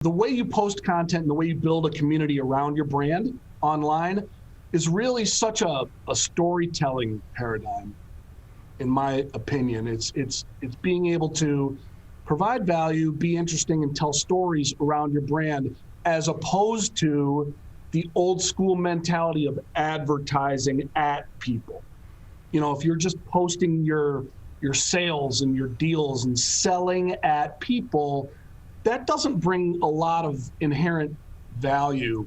The way you post content and the way you build a community around your brand online is really such a storytelling paradigm, in my opinion. It's being able to provide value, be interesting, and tell stories around your brand, as opposed to the old school mentality of advertising at people. You know, if you're just posting your sales and your deals and selling at people, that doesn't bring a lot of inherent value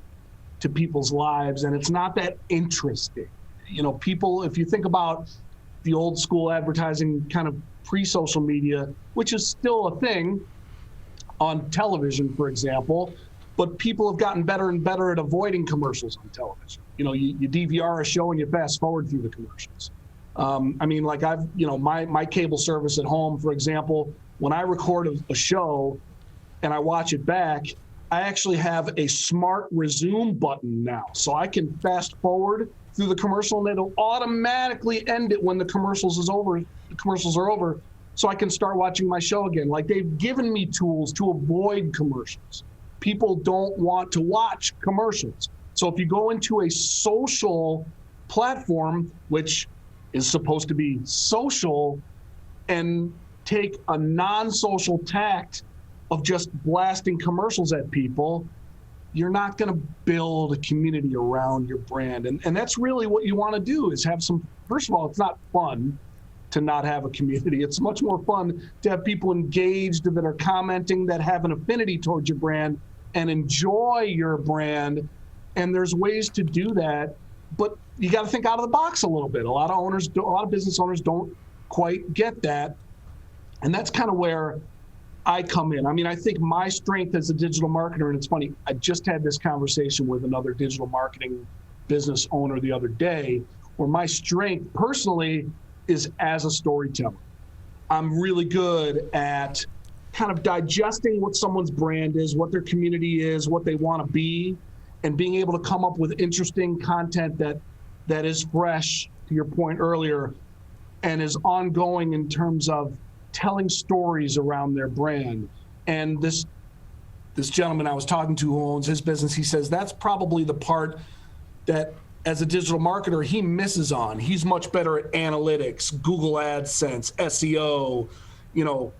to people's lives, and it's not that interesting. You know, people, if you think about the old school advertising kind of pre-social media, which is still a thing on television, for example, but people have gotten better and better at avoiding commercials on television. You know, you DVR a show and you fast forward through the commercials. I mean, like my cable service at home, for example, when I record a show and I watch it back, I actually have a smart resume button now. So I can fast forward through the commercial and it'll automatically end it when the commercials are over. So I can start watching my show again. Like, they've given me tools to avoid commercials. People don't want to watch commercials. So if you go into a social platform, which is supposed to be social, and take a non-social tact of just blasting commercials at people, you're not going to build a community around your brand. And that's really what you want to do, is have some, first of all, it's not fun to not have a community. It's much more fun to have people engaged that are commenting, that have an affinity towards your brand and enjoy your brand. And there's ways to do that, but you got to think out of the box a little bit. A lot of business owners don't quite get that. And that's kind of where I come in. I mean, I think my strength as a digital marketer, and it's funny, I just had this conversation with another digital marketing business owner the other day, where my strength personally is as a storyteller. I'm really good at kind of digesting what someone's brand is, what their community is, what they want to be, and being able to come up with interesting content that is fresh, to your point earlier, and is ongoing in terms of telling stories around their brand. And this gentleman I was talking to, who owns his business, he says that's probably the part that, as a digital marketer, he misses on. He's much better at analytics, Google AdSense, SEO, you know,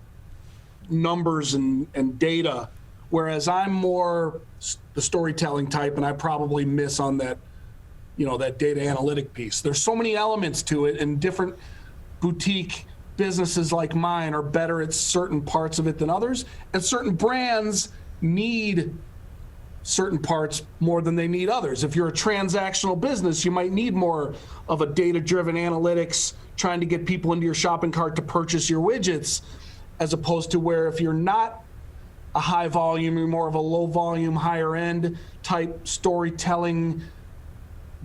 numbers and data, whereas I'm more the storytelling type, and I probably miss on that, you know, that data analytic piece. There's so many elements to it, and different boutique businesses like mine are better at certain parts of it than others, and certain brands need certain parts more than they need others. If you're a transactional business, you might need more of a data-driven analytics, trying to get people into your shopping cart to purchase your widgets, as opposed to where if you're not a high volume, you're more of a low volume, higher end type storytelling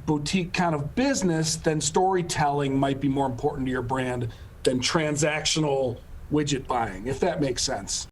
boutique kind of business, then storytelling might be more important to your brand than transactional widget buying, if that makes sense.